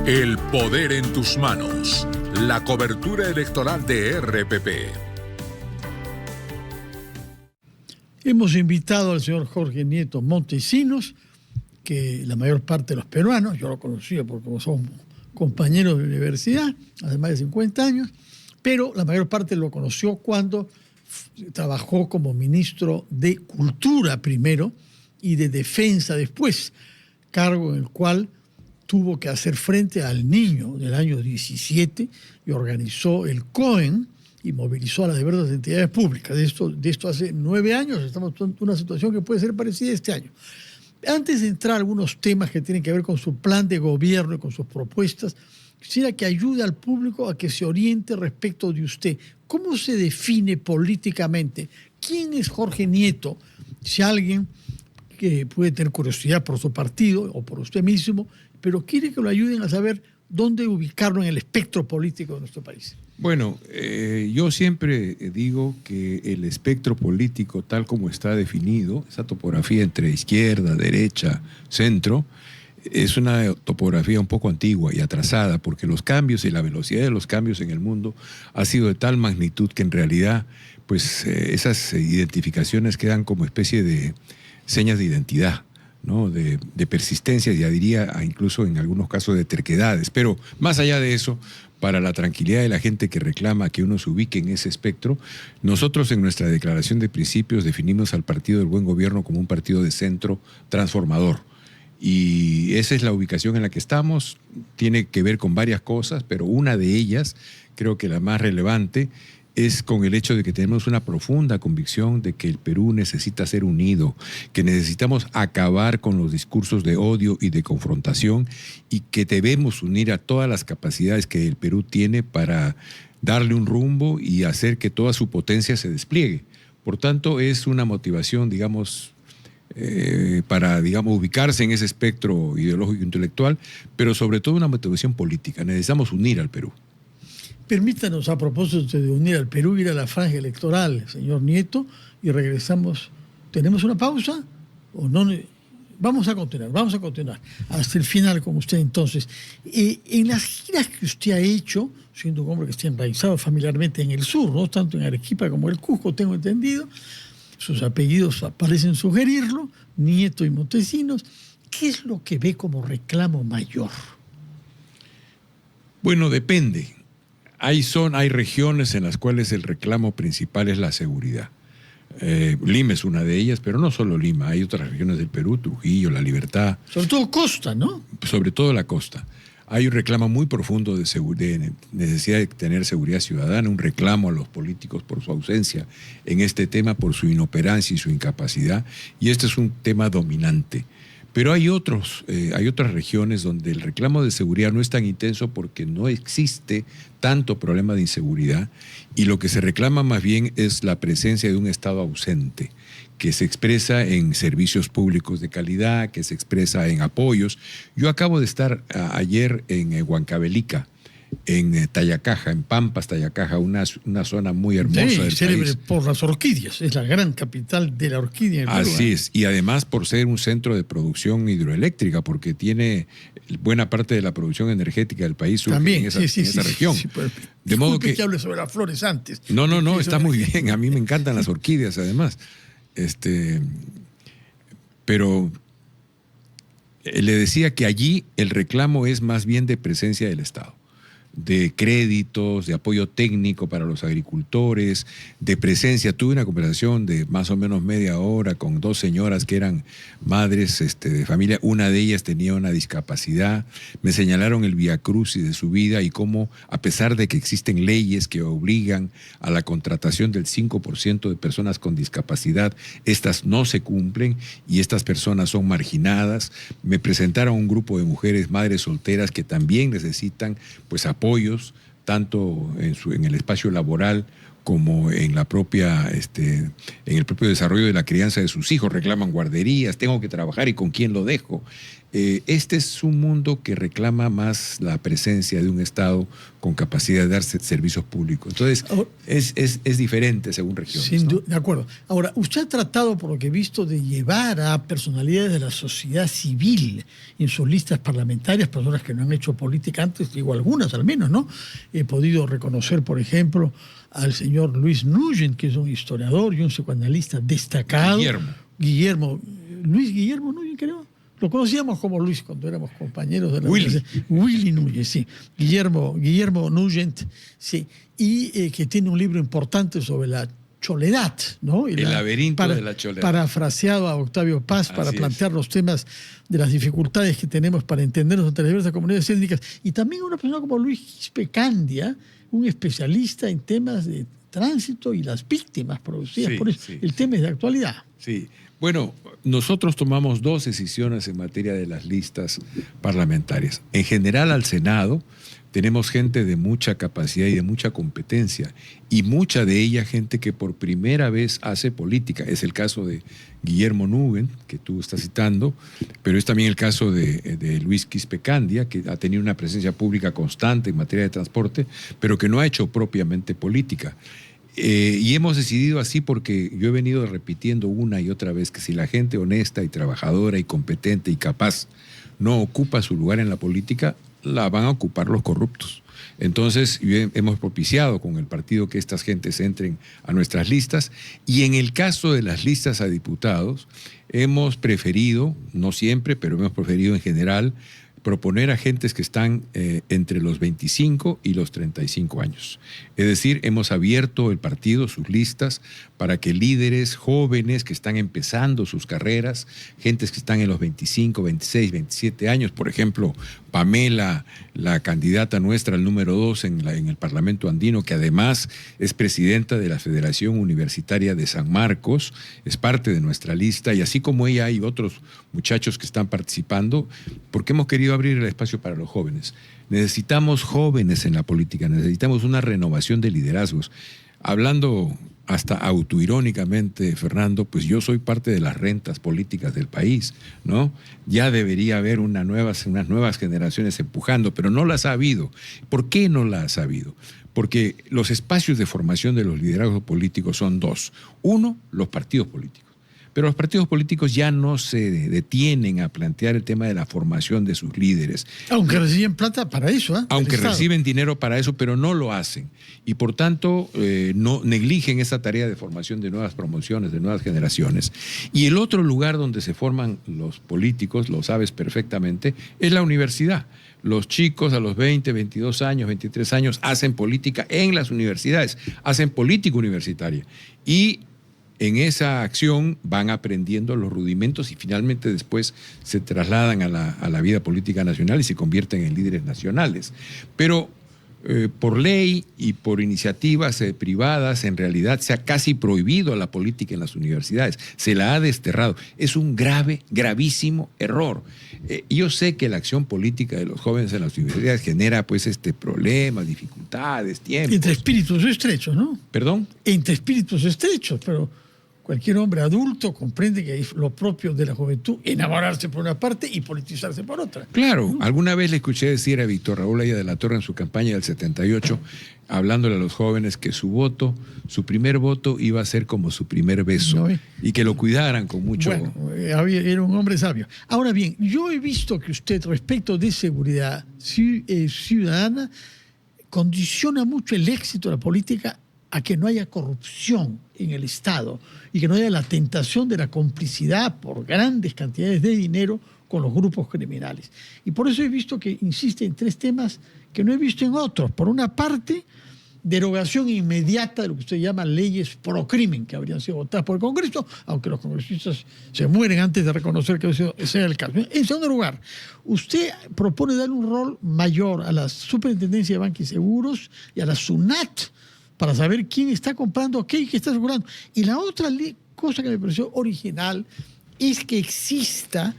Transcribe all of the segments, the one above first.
El poder en tus manos. La cobertura electoral de RPP. Hemos invitado al señor Jorge Nieto Montesinos, que la mayor parte de los peruanos, yo lo conocía porque somos compañeros de universidad, hace más de 50 años, pero la mayor parte lo conoció cuando trabajó como ministro de Cultura primero y de Defensa después, cargo en el cual tuvo que hacer frente al Niño del año 17 y organizó el COEN y movilizó a las diversas entidades públicas. De esto hace 9 años, estamos en una situación que puede ser parecida este año. Antes de entrar a algunos temas que tienen que ver con su plan de gobierno y con sus propuestas, quisiera que ayude al público a que se oriente respecto de usted. ¿Cómo se define políticamente? ¿Quién es Jorge Nieto? Si alguien que puede tener curiosidad por su partido o por usted mismo, pero quiere que lo ayuden a saber dónde ubicarlo en el espectro político de nuestro país. Bueno, yo siempre digo que el espectro político tal como está definido, esa topografía entre izquierda, derecha, centro, es una topografía un poco antigua y atrasada, porque los cambios y la velocidad de los cambios en el mundo ha sido de tal magnitud que en realidad pues, esas identificaciones quedan como especie de señas de identidad, ¿no? de persistencia, ya diría, incluso en algunos casos de terquedades. Pero más allá de eso, para la tranquilidad de la gente que reclama que uno se ubique en ese espectro, nosotros en nuestra declaración de principios definimos al Partido del Buen Gobierno como un partido de centro transformador. Y esa es la ubicación en la que estamos. Tiene que ver con varias cosas, pero una de ellas, creo que la más relevante, es con el hecho de que tenemos una profunda convicción de que el Perú necesita ser unido, que necesitamos acabar con los discursos de odio y de confrontación y que debemos unir a todas las capacidades que el Perú tiene para darle un rumbo y hacer que toda su potencia se despliegue. Por tanto, es una motivación, digamos, para, digamos, ubicarse en ese espectro ideológico intelectual, pero sobre todo una motivación política. Necesitamos unir al Perú. Permítanos, a propósito de unir al Perú, ir a la franja electoral, señor Nieto, y regresamos. ¿Tenemos una pausa? ¿O no? Vamos a continuar hasta el final con usted entonces. En las giras que usted ha hecho, siendo un hombre que está enraizado familiarmente en el sur, ¿no? Tanto en Arequipa como en el Cusco, tengo entendido, sus apellidos parecen sugerirlo, Nieto y Montesinos. ¿Qué es lo que ve como reclamo mayor? Bueno, depende. Hay regiones en las cuales el reclamo principal es la seguridad. Lima es una de ellas, pero no solo Lima, hay otras regiones del Perú, Trujillo, La Libertad. Sobre todo costa, ¿no? Sobre todo la costa. Hay un reclamo muy profundo de necesidad de tener seguridad ciudadana, un reclamo a los políticos por su ausencia en este tema, por su inoperancia y su incapacidad, y este es un tema dominante. Pero hay otras regiones donde el reclamo de seguridad no es tan intenso porque no existe tanto problema de inseguridad y lo que se reclama más bien es la presencia de un Estado ausente que se expresa en servicios públicos de calidad, que se expresa en apoyos. Yo acabo de estar ayer en Huancavelica, en Tayacaja, en Pampas, Tayacaja, una zona muy hermosa del célebre país. Por las orquídeas, es la gran capital de la orquídea en Perú. Así es, y además por ser un centro de producción hidroeléctrica, porque tiene buena parte de la producción energética del país surge en esa región. Sí, pues, de modo que hable sobre las flores antes. No, está muy bien, a mí me encantan las orquídeas además. Pero le decía que allí el reclamo es más bien de presencia del Estado, de créditos, de apoyo técnico para los agricultores, de presencia. Tuve una conversación de más o menos media hora con 2 señoras que eran madres de familia. Una de ellas tenía una discapacidad. Me señalaron el viacrucis de su vida y cómo, a pesar de que existen leyes que obligan a la contratación del 5% de personas con discapacidad, estas no se cumplen y estas personas son marginadas. Me presentaron un grupo de mujeres, madres solteras, que también necesitan pues apoyos, tanto en el espacio laboral como en la propia, en el propio desarrollo de la crianza de sus hijos. Reclaman guarderías, tengo que trabajar y con quién lo dejo. Este es un mundo que reclama más la presencia de un Estado con capacidad de dar servicios públicos. Entonces, es diferente según regiones, ¿no? De acuerdo. Ahora, usted ha tratado, por lo que he visto, de llevar a personalidades de la sociedad civil en sus listas parlamentarias, personas que no han hecho política antes, digo algunas al menos, ¿no? He podido reconocer, por ejemplo, al señor Luis Nugent, que es un historiador y un psicoanalista destacado. Luis Guillermo Nugent, creo. Lo conocíamos como Luis cuando éramos compañeros de la universidad. Willy Nugent, sí. Guillermo Nugent, sí. Y que tiene un libro importante sobre la choledad, ¿no? El laberinto de la choledad. Parafraseado a Octavio Paz para plantear los temas de las dificultades que tenemos para entendernos entre las diversas comunidades étnicas. Y también una persona como Luis Quispe Candia, un especialista en temas de tránsito y las víctimas producidas por eso. El tema es de actualidad. Sí. Bueno, nosotros tomamos 2 decisiones en materia de las listas parlamentarias. En general, al Senado tenemos gente de mucha capacidad y de mucha competencia, y mucha de ella gente que por primera vez hace política. Es el caso de Guillermo Nugent, que tú estás citando, pero es también el caso de Luis Quispe Candia, que ha tenido una presencia pública constante en materia de transporte, pero que no ha hecho propiamente política. Y hemos decidido así porque yo he venido repitiendo una y otra vez que si la gente honesta y trabajadora y competente y capaz no ocupa su lugar en la política, la van a ocupar los corruptos. Entonces hemos propiciado con el partido que estas gentes entren a nuestras listas, y en el caso de las listas a diputados hemos preferido, no siempre, pero hemos preferido en general, proponer a gentes que están entre los 25 y los 35 años. Es decir, hemos abierto el partido, sus listas, para que líderes jóvenes que están empezando sus carreras, gentes que están en los 25, 26, 27 años, por ejemplo, Pamela, la candidata nuestra, el número 2 en el Parlamento Andino, que además es presidenta de la Federación Universitaria de San Marcos, es parte de nuestra lista, y así como ella hay otros muchachos que están participando, porque hemos querido abrir el espacio para los jóvenes. Necesitamos jóvenes en la política, necesitamos una renovación de liderazgos. Hablando hasta autoirónicamente, Fernando, pues yo soy parte de las rentas políticas del país, ¿no? Ya debería haber unas nuevas generaciones empujando, pero no las ha habido. ¿Por qué no las ha habido? Porque los espacios de formación de los liderazgos políticos son 2. Uno, los partidos políticos. Pero los partidos políticos ya no se detienen a plantear el tema de la formación de sus líderes. Aunque reciben plata para eso, ¿eh? Aunque reciben dinero para eso, pero no lo hacen. Y por tanto, no negligen esa tarea de formación de nuevas promociones, de nuevas generaciones. Y el otro lugar donde se forman los políticos, lo sabes perfectamente, es la universidad. Los chicos a los 20, 22 años, 23 años hacen política en las universidades, hacen política universitaria. Y en esa acción van aprendiendo los rudimentos y finalmente después se trasladan a la vida política nacional y se convierten en líderes nacionales. Pero por ley y por iniciativas privadas, en realidad se ha casi prohibido la política en las universidades. Se la ha desterrado. Es un gravísimo error. Yo sé que la acción política de los jóvenes en las universidades genera pues problemas, dificultades, tiempos. Entre espíritus estrechos, ¿no? ¿Perdón? Entre espíritus estrechos, pero cualquier hombre adulto comprende que es lo propio de la juventud, enamorarse por una parte y politizarse por otra. Claro, alguna vez le escuché decir a Víctor Raúl Aya de la Torre en su campaña del 78, hablándole a los jóvenes que su primer voto iba a ser como su primer beso, ¿no? Y que lo cuidaran con mucho... Bueno, era un hombre sabio. Ahora bien, yo he visto que usted, respecto de seguridad ciudadana, condiciona mucho el éxito de la política a que no haya corrupción en el Estado y que no haya la tentación de la complicidad por grandes cantidades de dinero con los grupos criminales. Y por eso he visto que insiste en 3 temas que no he visto en otros. Por una parte, derogación inmediata de lo que usted llama leyes pro crimen, que habrían sido votadas por el Congreso, aunque los congresistas se mueren antes de reconocer que ese sea el caso. En segundo lugar, usted propone dar un rol mayor a la Superintendencia de Banca y Seguros y a la SUNAT para saber quién está comprando qué y qué está asegurando. Y la otra cosa que me pareció original es que exista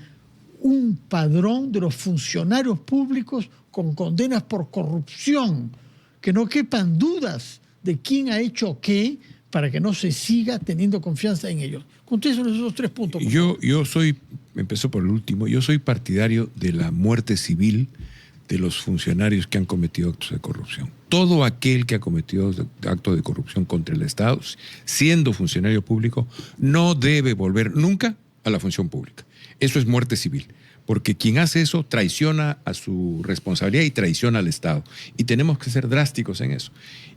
un padrón de los funcionarios públicos con condenas por corrupción, que no quepan dudas de quién ha hecho qué, para que no se siga teniendo confianza en ellos. Contéstenos esos 3 puntos. Yo soy empezó por el último. Yo soy partidario de la muerte civil de los funcionarios que han cometido actos de corrupción. Todo aquel que ha cometido actos de corrupción contra el Estado, siendo funcionario público, no debe volver nunca a la función pública. Eso es muerte civil, porque quien hace eso traiciona a su responsabilidad y traiciona al Estado. Y tenemos que ser drásticos en eso.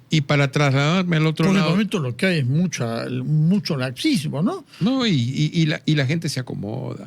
Y para trasladarme al otro lado... Por el momento lo que hay es mucho laxismo, ¿no? No, y la gente se acomoda.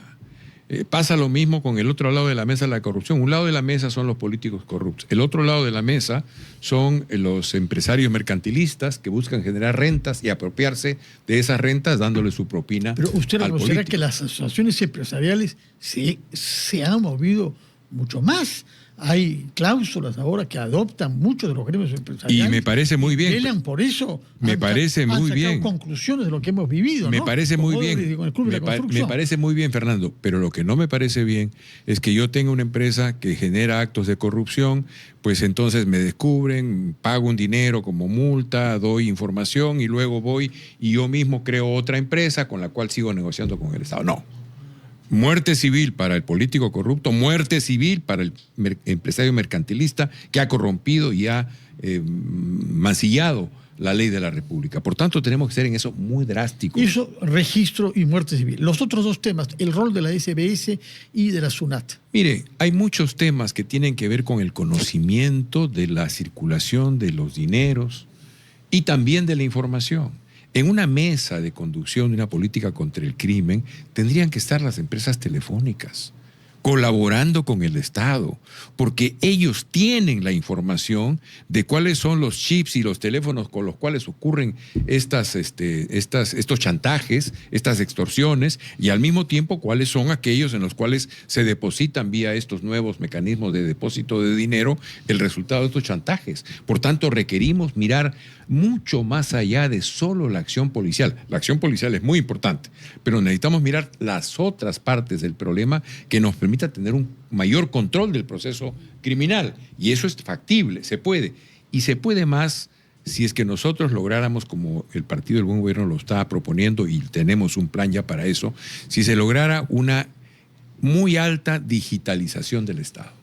Pasa lo mismo con el otro lado de la mesa de la corrupción. Un lado de la mesa son los políticos corruptos. El otro lado de la mesa son los empresarios mercantilistas que buscan generar rentas y apropiarse de esas rentas dándole su propina. Pero usted al considera político. que las asociaciones empresariales se han movido mucho más. Hay cláusulas ahora que adoptan muchos de los gremios empresariales. Y me parece muy bien. Velan por eso. Me parece muy bien. Conclusiones de lo que hemos vivido. Me ¿no? parece muy bien. Me parece muy bien, Fernando. Pero lo que no me parece bien es que yo tenga una empresa que genera actos de corrupción, pues entonces me descubren, pago un dinero como multa, doy información y luego voy y yo mismo creo otra empresa con la cual sigo negociando con el Estado. No. Muerte civil para el político corrupto, muerte civil para el empresario mercantilista que ha corrompido y ha mancillado la ley de la República. Por tanto, tenemos que ser en eso muy drásticos. Eso, registro y muerte civil. Los otros dos temas, el rol de la SBS y de la SUNAT. Mire, hay muchos temas que tienen que ver con el conocimiento de la circulación de los dineros y también de la información. En una mesa de conducción de una política contra el crimen tendrían que estar las empresas telefónicas colaborando con el Estado, porque ellos tienen la información de cuáles son los chips y los teléfonos con los cuales ocurren estos chantajes, estas extorsiones, y al mismo tiempo cuáles son aquellos en los cuales se depositan vía estos nuevos mecanismos de depósito de dinero el resultado de estos chantajes. Por tanto, requerimos mirar mucho más allá de solo la acción policial. La acción policial es muy importante, pero necesitamos mirar las otras partes del problema que nos permita tener un mayor control del proceso criminal. Y eso es factible, se puede. Y se puede más si es que nosotros lográramos, como el Partido del Buen Gobierno lo está proponiendo y tenemos un plan ya para eso, si se lograra una muy alta digitalización del Estado.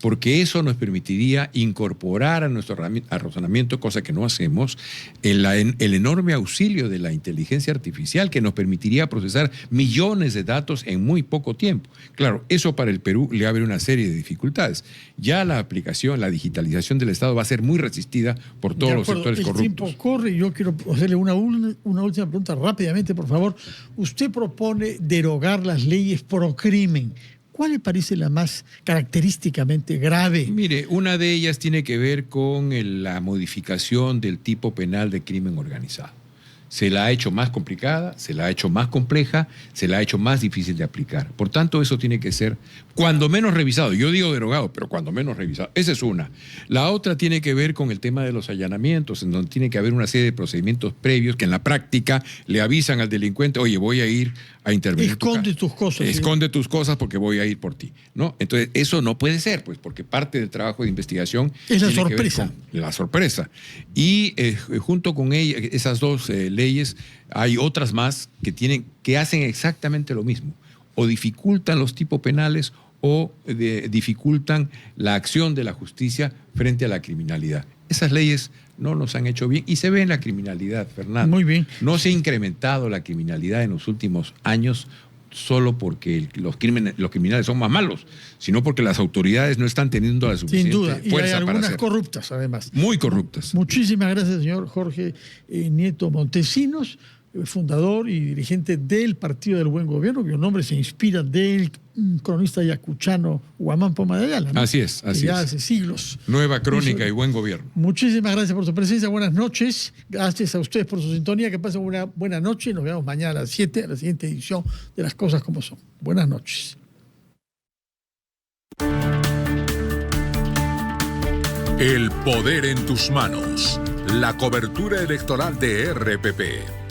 Porque eso nos permitiría incorporar a nuestro razonamiento, cosa que no hacemos, el enorme auxilio de la inteligencia artificial que nos permitiría procesar millones de datos en muy poco tiempo. Claro, eso para el Perú le abre una serie de dificultades. Ya la aplicación, la digitalización del Estado va a ser muy resistida por todos los sectores corruptos. El tiempo corre y yo quiero hacerle una última pregunta rápidamente, por favor. Usted propone derogar las leyes pro crimen. ¿Cuál le parece la más característicamente grave? Mire, una de ellas tiene que ver con la modificación del tipo penal de crimen organizado. Se la ha hecho más complicada, se la ha hecho más compleja, se la ha hecho más difícil de aplicar. Por tanto, eso tiene que ser cuando menos revisado. Yo digo derogado, pero cuando menos revisado. Esa es una. La otra tiene que ver con el tema de los allanamientos, en donde tiene que haber una serie de procedimientos previos que en la práctica le avisan al delincuente, oye, voy a ir a intervenir. Esconde tus cosas. Esconde tus cosas porque voy a ir por ti, ¿no? Entonces, eso no puede ser, pues, porque parte del trabajo de investigación es la sorpresa. La sorpresa. Y junto con ella, esas dos leyes, hay otras más que hacen exactamente lo mismo. O dificultan los tipos penales o dificultan la acción de la justicia frente a la criminalidad. Esas leyes no nos han hecho bien y se ve en la criminalidad, Fernando. Muy bien. No se ha incrementado la criminalidad en los últimos años solo porque los criminales son más malos, sino porque las autoridades no están teniendo la suficiente fuerza para hacerlo. Sin duda, y hay algunas corruptas además. Muy corruptas. Muchísimas gracias, señor Jorge Nieto Montesinos, fundador y dirigente del Partido del Buen Gobierno, cuyo nombre se inspira del cronista yacuchano Huamán Poma de Ayala, ¿no? Así es. Ya hace siglos. Nueva crónica y buen gobierno. Muchísimas gracias por su presencia, buenas noches. Gracias a ustedes por su sintonía, que pasen una buena noche. Nos vemos mañana a las 7 en la siguiente edición de Las Cosas Como Son. Buenas noches. El poder en tus manos. La cobertura electoral de RPP.